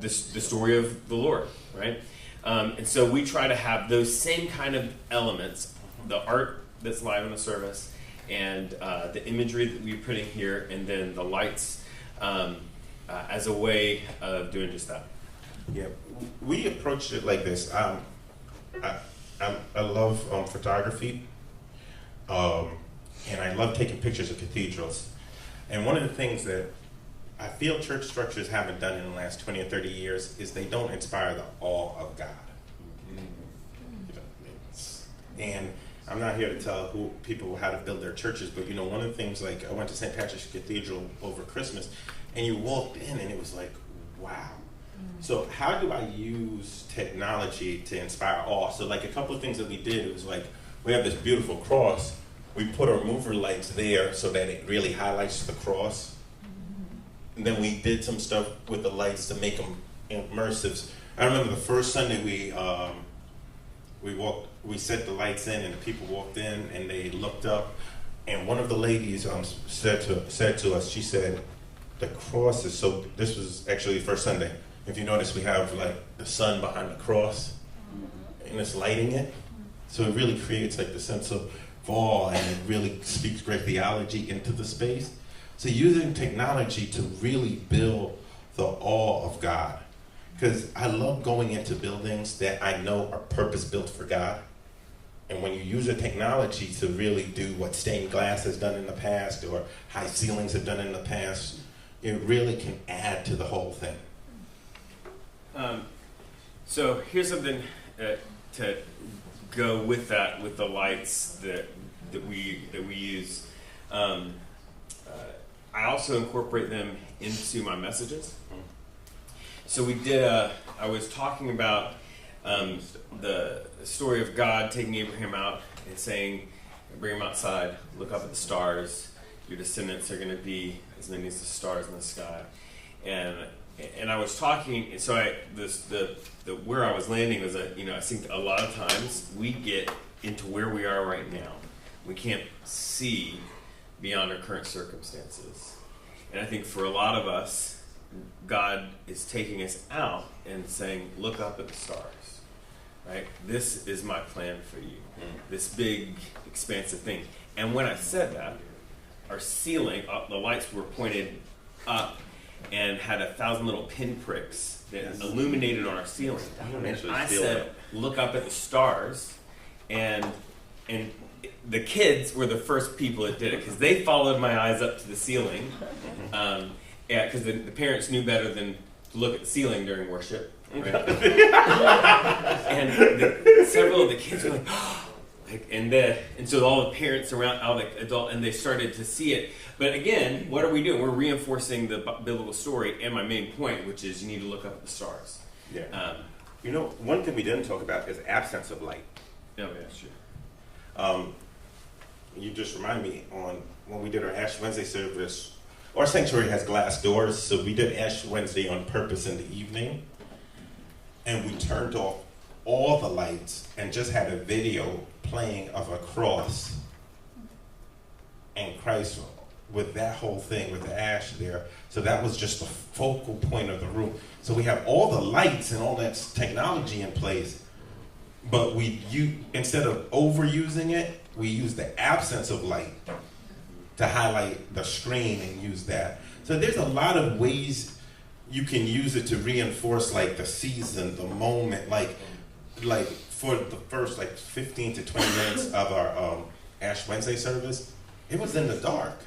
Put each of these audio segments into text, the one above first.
the story of the Lord, right? And so we try to have those same kind of elements, the art that's live in the service, and the imagery that we put in here, and then the lights as a way of doing just that. Yeah, we approached it like this. I love photography, and I love taking pictures of cathedrals. And one of the things that I feel church structures haven't done in the last 20 or 30 years is they don't inspire the awe of God. And I'm not here to tell people how to build their churches, but one of the things, like I went to St. Patrick's Cathedral over Christmas, and you walked in and it was like, wow. So how do I use technology to inspire awe? So like a couple of things that we did, it was like, we have this beautiful cross. We put our mover lights there so that it really highlights the cross. And then we did some stuff with the lights to make them immersive. I remember the first Sunday we set the lights in, and the people walked in and they looked up, and one of the ladies said to us, she said, the cross is so, this was actually the first Sunday. If you notice, we have like the sun behind the cross, and it's lighting it. So it really creates like the sense of awe, and it really speaks great theology into the space. So using technology to really build the awe of God. Because I love going into buildings that I know are purpose-built for God. And when you use the technology to really do what stained glass has done in the past, or high ceilings have done in the past, it really can add to the whole thing. So here's something to go with that, with the lights that we use. I also incorporate them into my messages. So we did I was talking about the story of God taking Abraham out and saying, bring him outside, look up at the stars, your descendants are going to be as many as the stars in the sky. And I was talking, so where I was landing was that, I think a lot of times we get into where we are right now. We can't see beyond our current circumstances. And I think for a lot of us, God is taking us out and saying, look up at the stars, right? This is my plan for you, this big, expansive thing. And when I said that, our ceiling, the lights were pointed up and had 1,000 little pinpricks that illuminated on our ceiling. And I said, look up at the stars, and the kids were the first people that did it, because they followed my eyes up to the ceiling. Because the parents knew better than to look at the ceiling during worship. Right? And several of the kids were like, and so all the parents around, all the adult, and they started to see it. But again, what are we doing? We're reinforcing the biblical story and my main point, which is you need to look up at the stars. Yeah. One thing we didn't talk about is absence of light. Oh, yeah, sure. You just remind me when we did our Ash Wednesday service. Our sanctuary has glass doors, so we did Ash Wednesday on purpose in the evening, and we turned off all the lights and just had a video playing of a cross and Christ with that whole thing with the ash there. So that was just the focal point of the room. So we have all the lights and all that technology in place, but instead of overusing it, we use the absence of light to highlight the screen and use that. So there's a lot of ways you can use it to reinforce like the season, the moment, like for the first 15 to 20 minutes of our Ash Wednesday service, it was in the dark.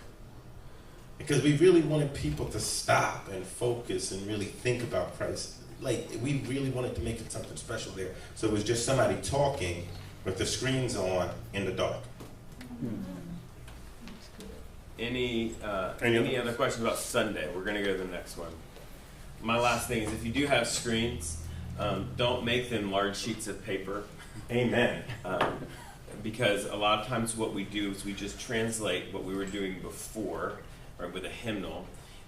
Because we really wanted people to stop and focus and really think about Christ. We really wanted to make it something special there. So it was just somebody talking with the screens on in the dark. Any other questions about Sunday? We're going to go to the next one. My last thing is, if you do have screens, don't make them large sheets of paper. Amen. Because a lot of times what we do is we just translate what we were doing before, right, with a hymnal,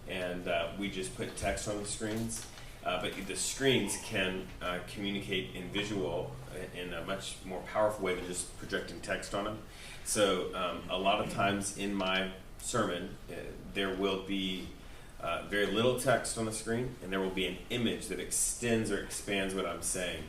and we just put text on the screens. But the screens can communicate in visual in a much more powerful way than just projecting text on them. So a lot of times in my sermon, there will be very little text on the screen, and there will be an image that extends or expands what I'm saying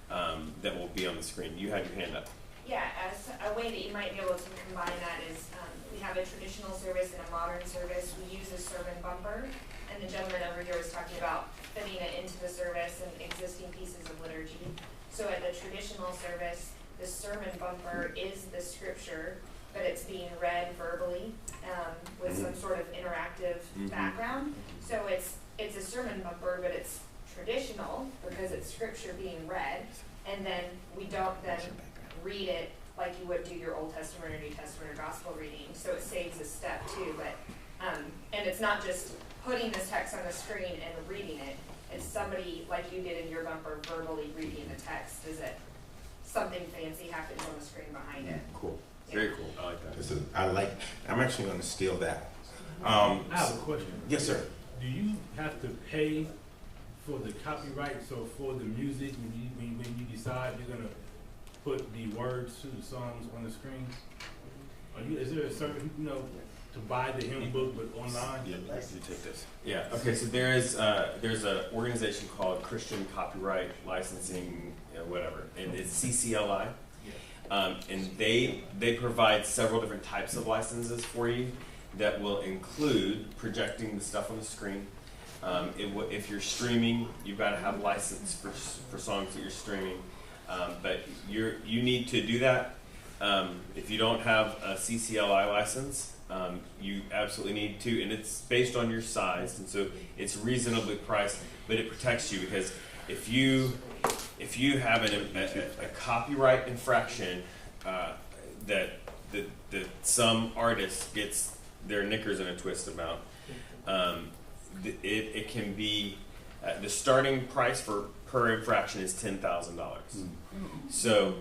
that will be on the screen. You had your hand up. Yeah, as a way that you might be able to combine that is we have a traditional service and a modern service. We use a sermon bumper, and the gentleman over here was talking about fitting it into the service and existing pieces of liturgy. So at the traditional service, the sermon bumper is the scripture, but it's being read verbally with some sort of interactive background. So it's a sermon bumper, but it's traditional because it's scripture being read, and then we don't then read it like you would do your Old Testament or New Testament or Gospel reading. So it saves a step too, but and it's not just putting this text on the screen and reading it. It's somebody like you did in your bumper verbally reading the text. Is it something fancy happens on the screen behind it? Cool. Yeah. Very cool. I like that. I'm actually going to steal that. I have a question. Yes, sir. Do you have to pay for the copyright? So for the music, when you decide you're gonna put the words to the songs on the screen, is there a certain to buy the hymn book but online? Yeah, you take this. Yeah. Okay. So there's an organization called Christian Copyright Licensing, whatever, and it's CCLI. And they provide several different types of licenses for you that will include projecting the stuff on the screen. If you're streaming, you've got to have a license for songs that you're streaming. But you need to do that. If you don't have a CCLI license, you absolutely need to, and it's based on your size, and so it's reasonably priced, but it protects you because if you have a copyright infraction that some artist gets their knickers in a twist about, it can be the starting price per infraction is $10,000. So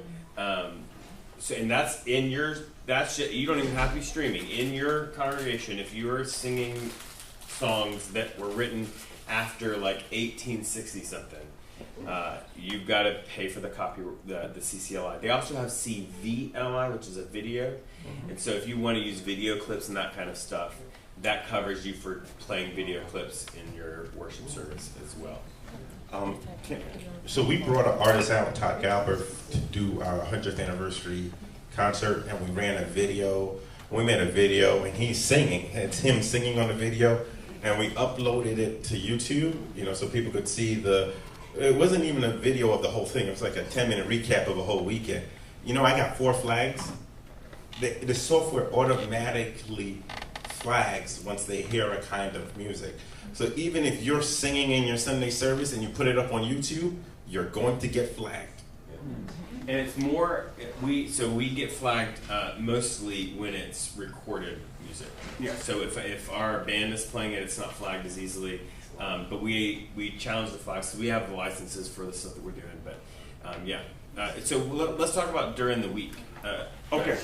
and that's in your you don't even have to be streaming in your congregation. If you are singing songs that were written after like 1860 something. You've got to pay for the CCLI. They also have CVLI, which is a video. And so if you want to use video clips and that kind of stuff, that covers you for playing video clips in your worship service as well. So we brought an artist out, Todd Galbert, to do our 100th anniversary concert, and we ran a video. We made a video, and he's singing. It's him singing on the video, and we uploaded it to YouTube, so people could see it wasn't even a video of the whole thing. It was like a 10-minute recap of a whole weekend. I got 4 flags. The software automatically flags once they hear a kind of music. So even if you're singing in your Sunday service and you put it up on YouTube, you're going to get flagged. And it's more, we get flagged mostly when it's recorded music. Yeah. So if our band is playing it, it's not flagged as easily. But we challenge the flags, so we have the licenses for the stuff that we're doing. But yeah. So let's talk about during the week. Okay.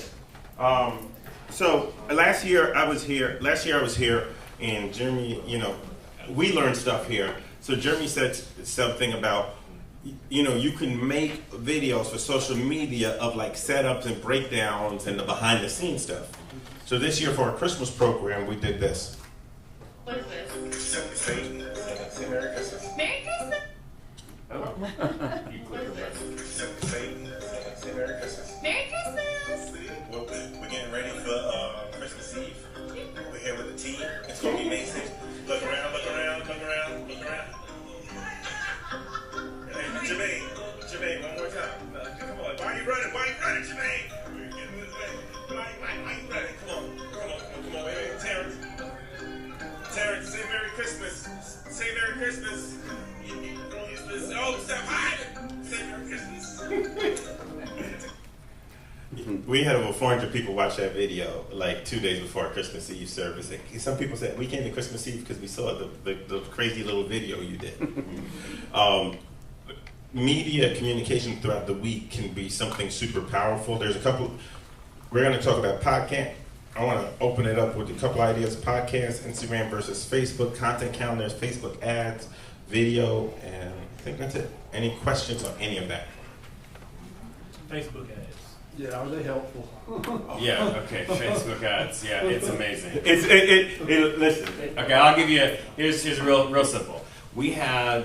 So last year I was here, and Jeremy, we learned stuff here. So Jeremy said something about, you can make videos for social media of like setups and breakdowns and the behind the scenes stuff. So this year for our Christmas program, we did this. What is this? Say Merry Christmas. Merry Christmas! Oh. You click the button. Say Merry Christmas. Merry Christmas! Well, we're getting ready for Christmas Eve. We're here with the team. It's going to be amazing. Look around, look around, look around, look around. Hey, Jermaine, one more time. Come on, why are you running? Jermaine? Why are you running? Come on, wait, Terrence, say Merry Christmas. Say Merry Christmas. Oh, stop hiding. Say Merry Christmas. We had over 400 people watch that video like 2 days before our Christmas Eve service. And some people said, we came to Christmas Eve because we saw the crazy little video you did. Media communication throughout the week can be something super powerful. There's a couple, we're going to talk about podcast. I want to open it up with a couple ideas: podcast, Instagram versus Facebook, content calendars, Facebook ads, video, and I think that's it. Any questions on any of that? Facebook ads. Yeah, are they helpful? Yeah, okay, Facebook ads. Yeah, it's amazing. Listen. Okay, I'll give you. Here's real simple. We do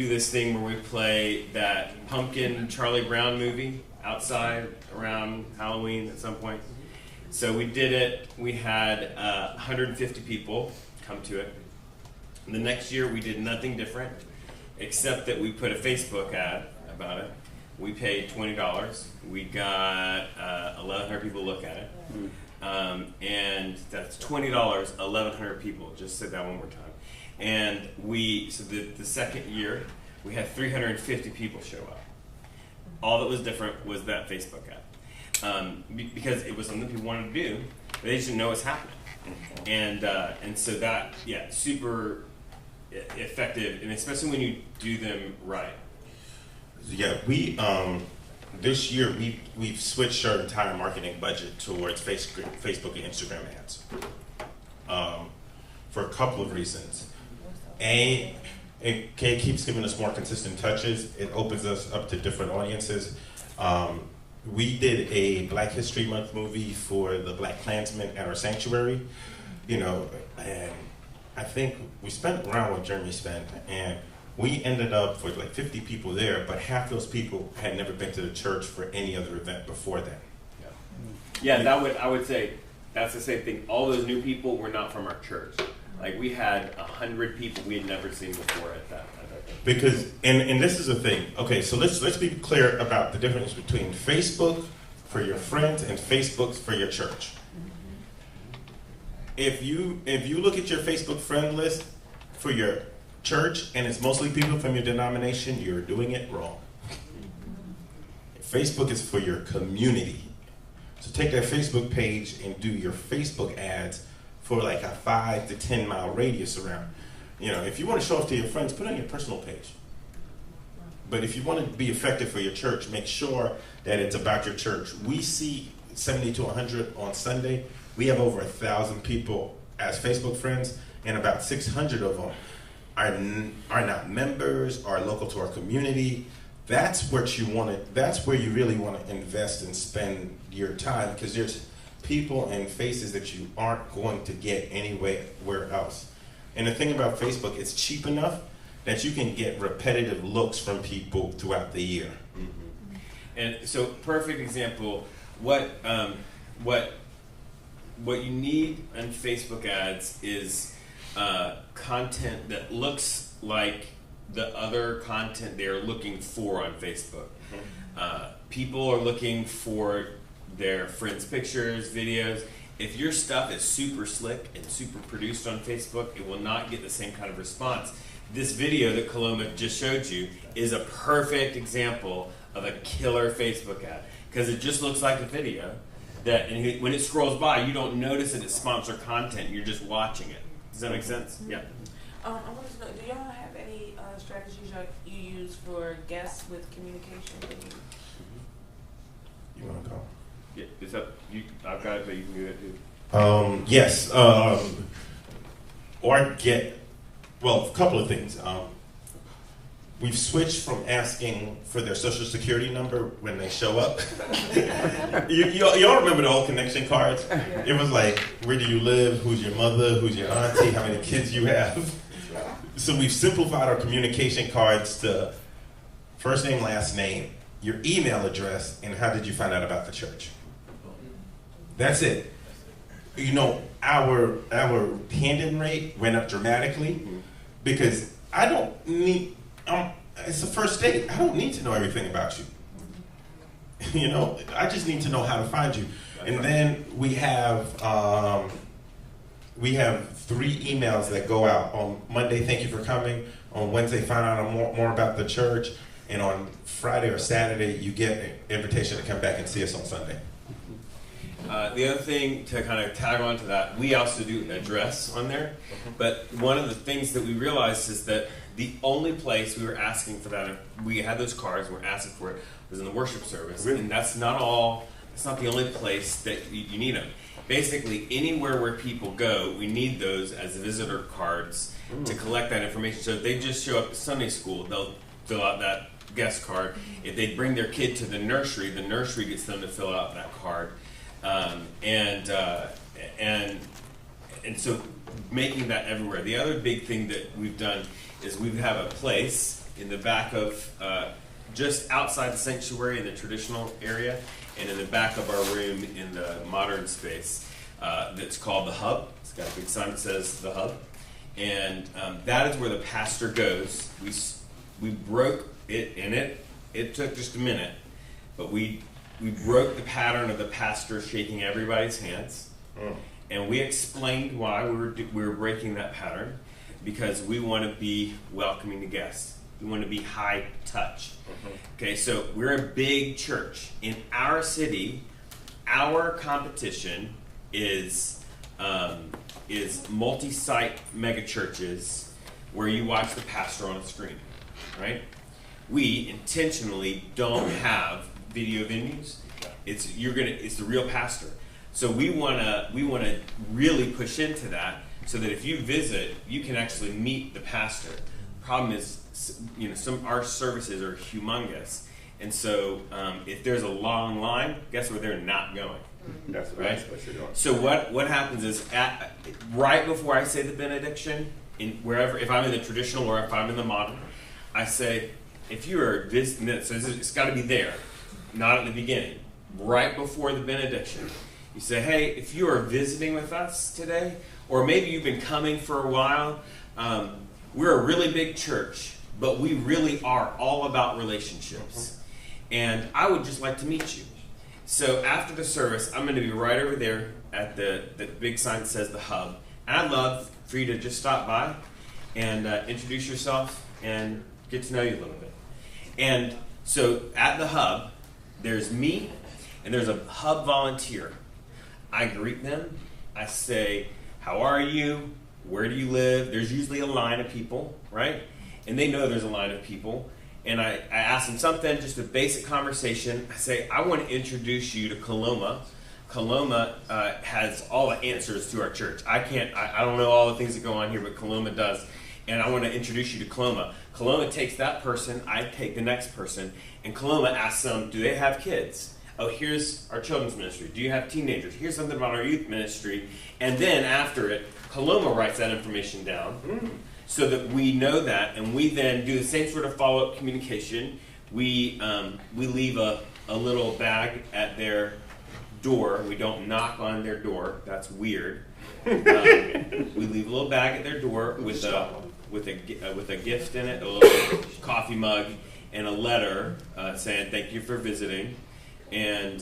this thing where we play that pumpkin Charlie Brown movie outside around Halloween at some point. So we did it. We had 150 people come to it. And the next year we did nothing different, except that we put a Facebook ad about it. We paid $20. We got 1,100 people look at it. And that's $20, 1,100 people. Just said that one more time. And so the second year, we had 350 people show up. All that was different was that Facebook ad. Because it was something people wanted to do, but they just didn't know what's happening. And so that, yeah, super effective, and especially when you do them right. Yeah, we this year we've switched our entire marketing budget towards Facebook and Instagram ads for a couple of reasons. A, it keeps giving us more consistent touches. It opens us up to different audiences. We did a Black History Month movie for the Black Klansmen at our sanctuary, and I think we spent around what Jeremy spent, and we ended up with like 50 people there, but half those people had never been to the church for any other event before that. Yeah, I would say that's the same thing. All those new people were not from our church. Like we had 100 people we had never seen before at that. Because and this is the thing. Okay, so let's be clear about the difference between Facebook for your friends and Facebook for your church. If you look at your Facebook friend list for your church and it's mostly people from your denomination, you're doing it wrong. Facebook is for your community. So take that Facebook page and do your Facebook ads for like a 5 to 10 mile radius around. If you want to show off to your friends, put it on your personal page. But if you want to be effective for your church, make sure that it's about your church. We see 70 to 100 on Sunday. We have over 1,000 people as Facebook friends, and about 600 of them are not members, are local to our community. That's what you want to. That's where you really want to invest and spend your time, because there's people and faces that you aren't going to get anywhere else. And the thing about Facebook, it's cheap enough that you can get repetitive looks from people throughout the year. Mm-hmm. And so, perfect example. What you need in Facebook ads is content that looks like the other content they're looking for on Facebook. People are looking for their friends' pictures, videos. If your stuff is super slick and super produced on Facebook, it will not get the same kind of response. This video that Kaloma just showed you is a perfect example of a killer Facebook ad, because it just looks like a video that, and when it scrolls by, you don't notice that it's sponsored content. You're just watching it. Does that make sense? Yeah. I wanted to know, do y'all have any strategies you use for guests with communication? You want to go? Yeah, it's up. I've got it, but you can do that too. Yes. A couple of things. We've switched from asking for their social security number when they show up. Y'all remember the old connection cards? It was like, where do you live? Who's your mother? Who's your auntie? How many kids you have? So we've simplified our communication cards to first name, last name, your email address, and how did you find out about the church? That's it. Our hand-in rate went up dramatically because I don't need. It's the first date. I don't need to know everything about you. I just need to know how to find you. And then we have 3 emails that go out on Monday. Thank you for coming. On Wednesday, find out more about the church. And on Friday or Saturday, you get an invitation to come back and see us on Sunday. The other thing to kind of tag on to that, we also do address on there. But one of the things that we realized is that the only place we were asking for that, we had those cards, we were asking for it, was in the worship service. Really? And that's not the only place that you need them. Basically, anywhere where people go, we need those as visitor cards to collect that information. So if they just show up at Sunday school, they'll fill out that guest card. If they bring their kid to the nursery gets them to fill out that card. And so making that everywhere. The other big thing that we've done is we have a place in the back of, just outside the sanctuary in the traditional area, and in the back of our room in the modern space, that's called the Hub. It's got a big sign that says the Hub. And that is where the pastor goes. We broke it, and it took just a minute, but we broke the pattern of the pastor shaking everybody's hands. And we explained why we were breaking that pattern, because we want to be welcoming to guests. We want to be high touch. Okay, so we're a big church. In our city, our competition is multi-site mega churches where you watch the pastor on a screen, right? We intentionally don't have video venues. It's the real pastor. So we wanna really push into that, so that if you visit, you can actually meet the pastor. Problem is, our services are humongous, and so if there's a long line, guess where they're not going. That's right. What you're doing. So what happens is right before I say the benediction, if I'm in the traditional or if I'm in the modern, I say, if you are visiting, so it's got to be there, not at the beginning, right before the benediction. You say, hey, if you are visiting with us today, or maybe you've been coming for a while, we're a really big church, but we really are all about relationships. And I would just like to meet you. So after the service, I'm going to be right over there at the big sign that says the Hub. And I'd love for you to just stop by and introduce yourself and get to know you a little bit. And so at the Hub, there's me and there's a Hub volunteer. I greet them. I say, how are you? Where do you live? There's usually a line of people, right? And they know there's a line of people. And I ask them something, just a basic conversation. I say, I want to introduce you to Kaloma. Kaloma has all the answers to our church. I don't know all the things that go on here, but Kaloma does. And I want to introduce you to Kaloma. Kaloma takes that person, I take the next person, and Kaloma asks them, do they have kids? Oh, here's our children's ministry. Do you have teenagers? Here's something about our youth ministry. And then after it, Kaloma writes that information down so that we know that, and we then do the same sort of follow-up communication. We leave a little bag at their door. We don't knock on their door. That's weird. We leave a little bag at their door with a gift in it, a little coffee mug, and a letter saying thank you for visiting. And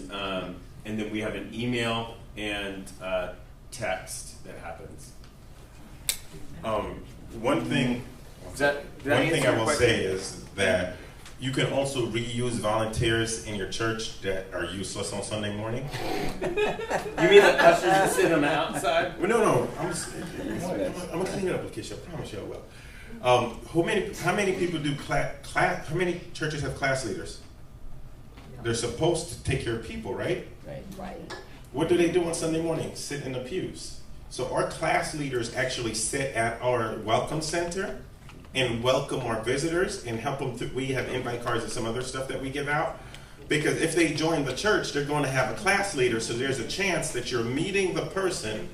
then we have an email and text that happens. One thing I will say is that you can also reuse volunteers in your church that are useless on Sunday morning. You mean the ushers that sit on the outside? Well, no. I'm gonna clean it up, Lakeisha. I promise you I will. How many people do how many churches have class leaders? They're supposed to take care of people, right? Right. What do they do on Sunday morning? Sit in the pews. So our class leaders actually sit at our welcome center and welcome our visitors and help them. We have invite cards and some other stuff that we give out. Because if they join the church, they're going to have a class leader, so there's a chance that you're meeting the person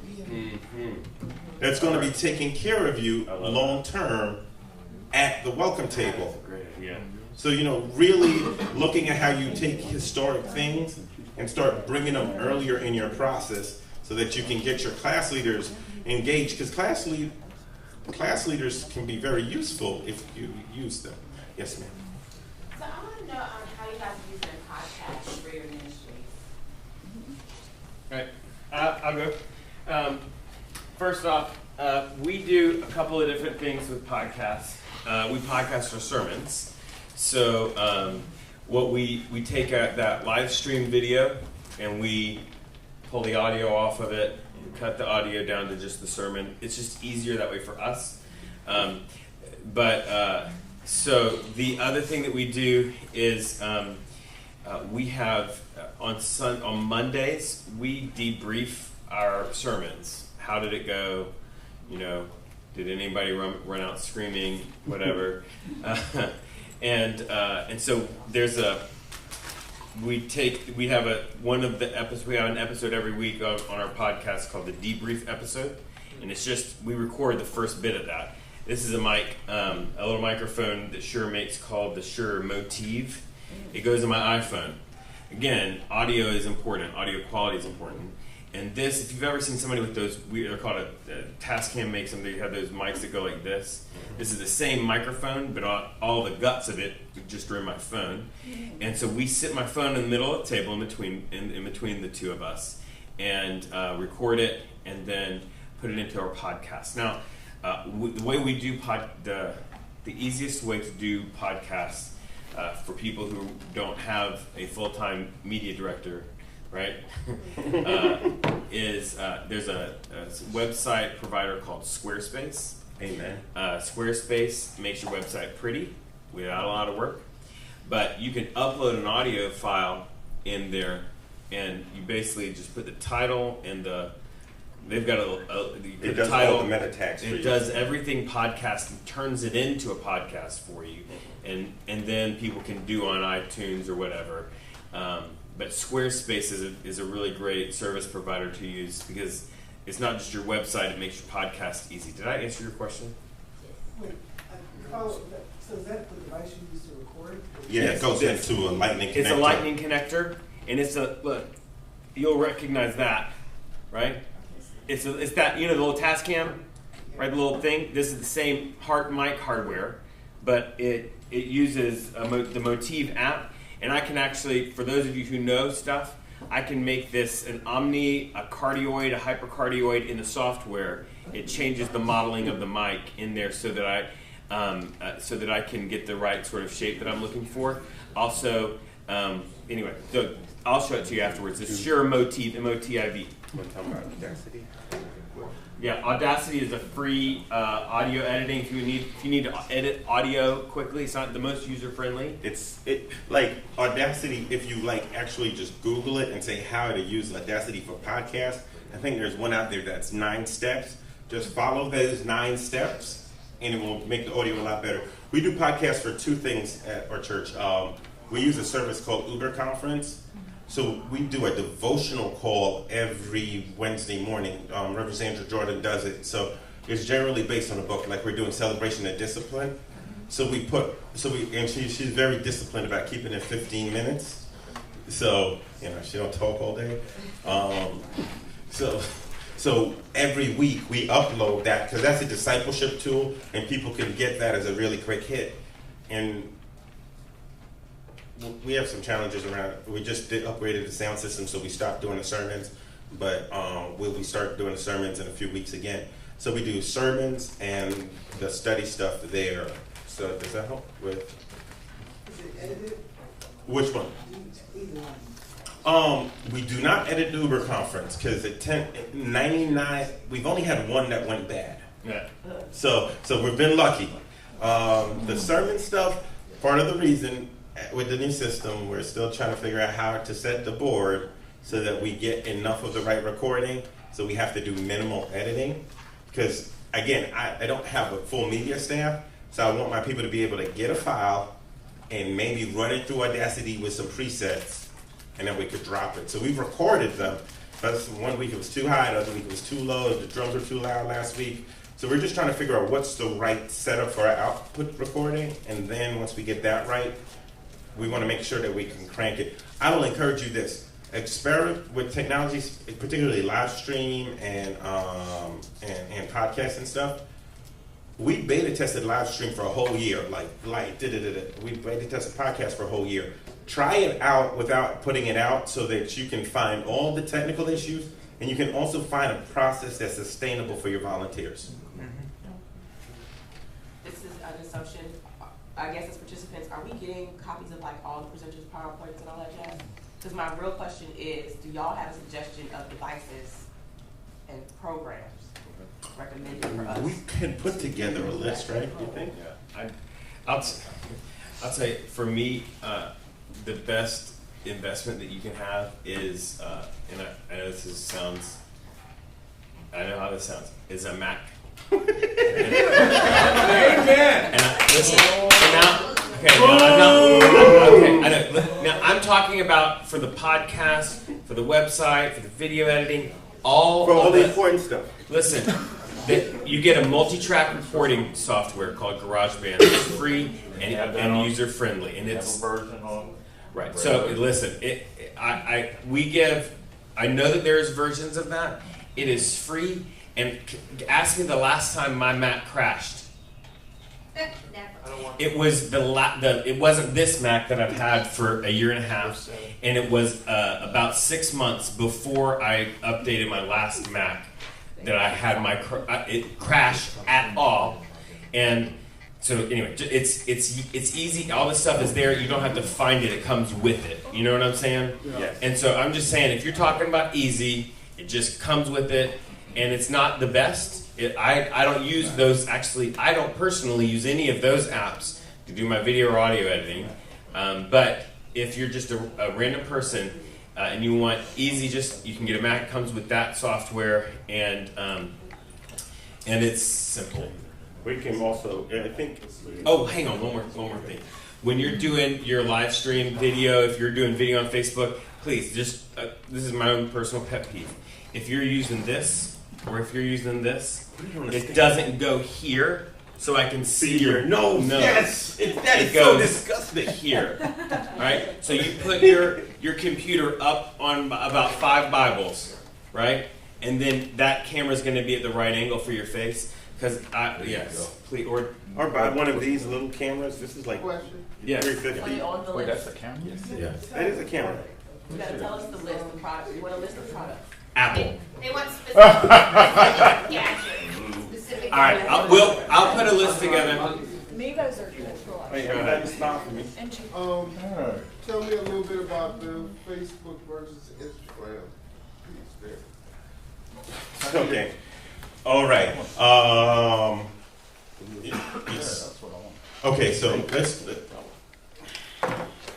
that's going to be taking care of you long term at the welcome table. That's a great idea. So, really looking at how you take historic things and start bringing them earlier in your process so that you can get your class leaders engaged. Because class leaders can be very useful if you use them. Yes, ma'am. So I want to know how you guys are using podcasts for your ministries. All right, I'll go. First off, we do a couple of different things with podcasts. We podcast our sermons. So what we take that live stream video and we pull the audio off of it, cut the audio down to just the sermon. It's just easier that way for us. So the other thing that we do is we have on Mondays we debrief our sermons. How did it go? Did anybody run out screaming? Whatever. And so there's we have an episode every week on our podcast called the debrief episode, and it's just we record the first bit of that. This is a mic, a little microphone that Shure makes called the Shure Motive. It goes in my iPhone. Again, audio is important. Audio quality is important. And this, if you've ever seen somebody with those, they're called a Tascam makes them. They have those mics that go like this. This is the same microphone, but all the guts of it just are in my phone. And so we sit my phone in the middle of the table in between the two of us, and record it, and then put it into our podcast. Now, the way we do the easiest way to do podcasts for people who don't have a full-time media director, right? There's a website provider called Squarespace. Amen. Squarespace makes your website pretty without a lot of work, but you can upload an audio file in there, and you basically just put the title and they've got it does title, all the meta tags for you. It does everything podcast and turns it into a podcast for you, and then people can do on iTunes or whatever. But Squarespace is a really great service provider to use because it's not just your website, it makes your podcast easy. Did I answer your question? Wait, so is that the device you use to record? Yeah, it goes into a lightning connector. It's a lightning connector, and look, you'll recognize that, right? It's that, the little Tascam, right, the little thing. This is the same mic hardware, but it uses the Motive app, and I can actually, for those of you who know stuff, I can make this an omni, a cardioid, a hypercardioid in the software. It changes the modeling of the mic in there so that I can get the right sort of shape that I'm looking for. Also, anyway, so I'll show it to you afterwards. It's Shure Motive, M-O-T-I-V. Want to talk about Audacity? Yeah, Audacity is a free audio editing. If you need to edit audio quickly, it's not the most user friendly. It's like Audacity. If you actually just Google it and say how to use Audacity for podcasts, I think there's one out there that's 9 steps. Just follow those 9 steps, and it will make the audio a lot better. We do podcasts for 2 things at our church. We use a service called Uber Conference. So we do a devotional call every Wednesday morning. Reverend Sandra Jordan does it. So it's generally based on a book, like we're doing Celebration of Discipline. And she's very disciplined about keeping it 15 minutes. So, she don't talk all day. So every week we upload that, because that's a discipleship tool, and people can get that as a really quick hit. And we have some challenges around it. We just upgraded the sound system, so we stopped doing the sermons, but we'll start doing the sermons in a few weeks again. So we do sermons and the study stuff there. So does that help with? Is it edited? Which one? Either one. We do not edit the Uber Conference because 99, we've only had one that went bad. Yeah. So we've been lucky. The sermon stuff, part of the reason with the new system, we're still trying to figure out how to set the board so that we get enough of the right recording. So we have to do minimal editing because, again, I don't have a full media staff, so I want my people to be able to get a file and maybe run it through Audacity with some presets, and then we could drop it. So we've recorded them. But one week it was too high, the other week it was too low, the drums were too loud last week. So we're just trying to figure out what's the right setup for our output recording, and then once we get that right, we want to make sure that we can crank it. I will encourage you this. Experiment with technologies, particularly live stream and podcasts and stuff. We beta tested live stream for a whole year. We beta tested podcasts for a whole year. Try it out without putting it out so that you can find all the technical issues, and you can also find a process that's sustainable for your volunteers. This is an assumption. I guess as participants, are we getting copies of all the presenters' PowerPoints and all that jazz? Because my real question is, do y'all have a suggestion of devices and programs recommended for us? We can put together a list, right? You think? Yeah. I'll tell you, for me, the best investment that you can have is, and I know I know how this sounds, is a Mac. Amen. And listen, talking about for the podcast, for the website, for the video editing, all For all of the the important stuff. listen. You get a multi-track recording software called GarageBand. It's free and user-friendly, and it's version on. right. So listen, I know that there's versions of that. It is free, and ask me the last time my Mac crashed. Never. It was it wasn't this Mac that I've had for a year and a half, and it was about 6 months before I updated my last Mac that I had it crashed at all. And so anyway, it's easy. All this stuff is there. You don't have to find it. It comes with it. You know what I'm saying? Yes. And so I'm just saying, if you're talking about easy, it just comes with it, and it's not the best. I don't use those. Actually, I don't personally use any of those apps to do my video or audio editing. But if you're just a random person and you want easy, you can get a Mac. It comes with that software, and it's simple. We can also, I think. Oh, hang on, one more thing. When you're doing your live stream video, if you're doing video on Facebook, please just this is my own personal pet peeve. If you're using this or if you're using this, it doesn't go here, so I can see your nose. Yes, that is goes so disgusting. Here, right? So you put your computer up on about 5 Bibles, right? And then that camera's going to be at the right angle for your face. Because please, or buy one of these little cameras. This is like yes. $350. On the Wait, list. that's a camera? Yes. That is a camera. You gotta tell us the list of products. You want a list of products? Apple. They want specific gadgets. Specific All right, I'll put a list together. Migos are cool. Wait, that is not for me. Tell me a little bit about the Facebook versus Instagram piece there. Okay. All right. Okay, so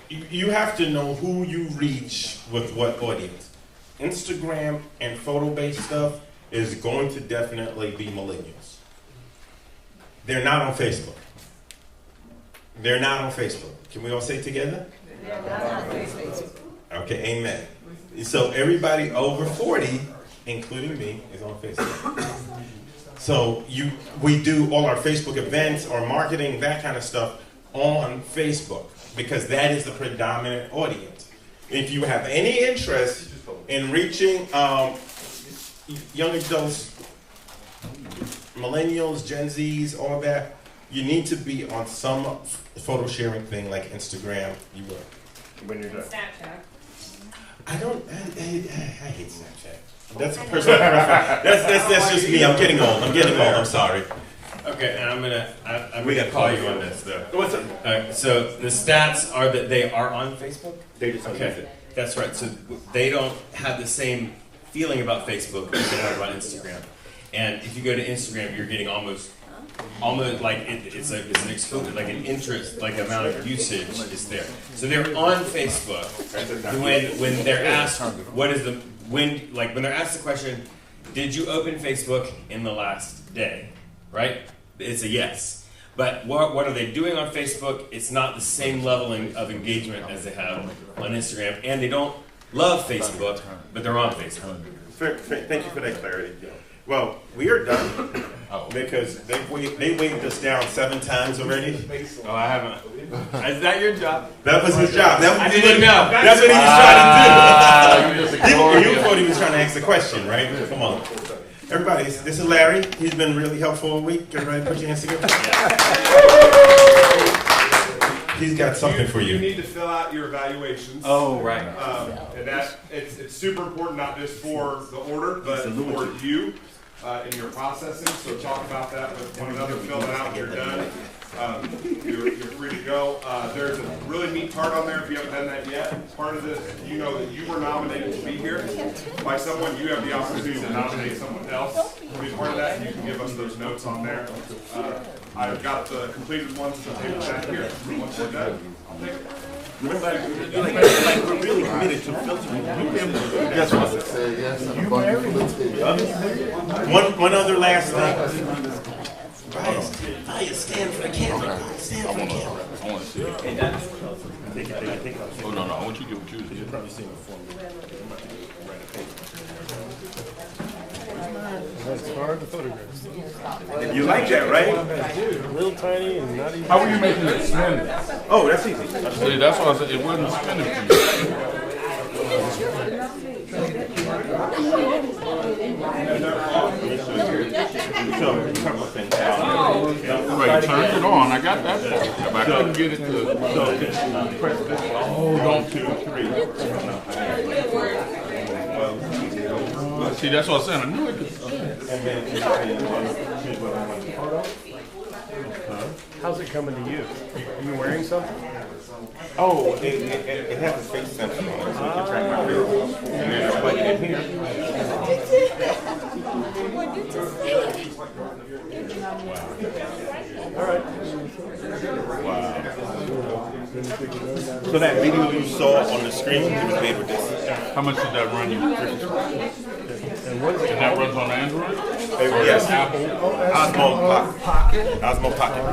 you have to know who you reach with what audience. Instagram and photo-based stuff is going to definitely be millennials. They're not on Facebook. They're not on Facebook. Can we all say it together? They're not on Facebook. Okay, amen. So everybody over 40, including me, is on Facebook. So we do all our Facebook events, our marketing, that kind of stuff on Facebook because that is the predominant audience. If you have any interest in reaching young adults, millennials, Gen Zs, all that, you need to be on some photo sharing thing like Instagram. You will. When you're done. Snapchat. I hate Snapchat. That's a personal preference. That's just me. I'm getting old. I'm sorry. Okay, and I'm gonna call you on this though. What's up? All right, so the stats are that they are on Facebook. They just don't use it. That's right. So they don't have the same feeling about Facebook as they have about Instagram. And if you go to Instagram, you're getting almost like it's an exclusive, like an interest, like amount of usage is there. So they're on Facebook. When they're asked when they're asked the question, did you open Facebook in the last day? Right? It's a yes. But what are they doing on Facebook? It's not the same level of engagement as they have on Instagram, and they don't love Facebook, but they're on Facebook. Thank you for that clarity. Well, we are done because they waved us down 7 times already. Oh, I haven't. Is that your job? That was his job. I didn't know. That's what he was trying to do. You thought he was trying to ask the question, right? Come on. Everybody, this is Larry. He's been really helpful all week. Everybody put your hands together. He's got something for you. You need to fill out your evaluations. Oh, right. And that it's super important, not just for the order, but for you in your processing. So talk about that with one another. Fill it out when you're done. You're free to go. There's a really neat card on there if you haven't done that yet. Part of this, you know that you were nominated to be here by someone. You have the opportunity to nominate someone else to be part of that. And you can give us those notes on there. I've got the completed ones at the table back here. Once we're done, I'll take it. Remember, we're really committed to filtering. Yes, one other last thing. Stand for the camera. Stand for the camera. I want to see it. Hey, Dennis. Oh, no, I want you to get what you You've probably seen it before. That's hard to photograph. You like that, right? Real tiny and not even. How were you making it spin? Oh, that's easy. See, that's why I said it wasn't spinning for you. Right, turn it on. I got that part. But I couldn't get it to. Oh, don't. 2, 3. See, that's what I said. I knew it could. How's it coming to you? Are you wearing something? Oh, it has a face sensor on it, so you can track my face. And then I plug it in here. All right. Wow. So that video you saw on the screen, it was made with this. How much did that run you? And what is it? And that runs on Android? Yes. Apple. Osmo Pocket. Osmo Pocket.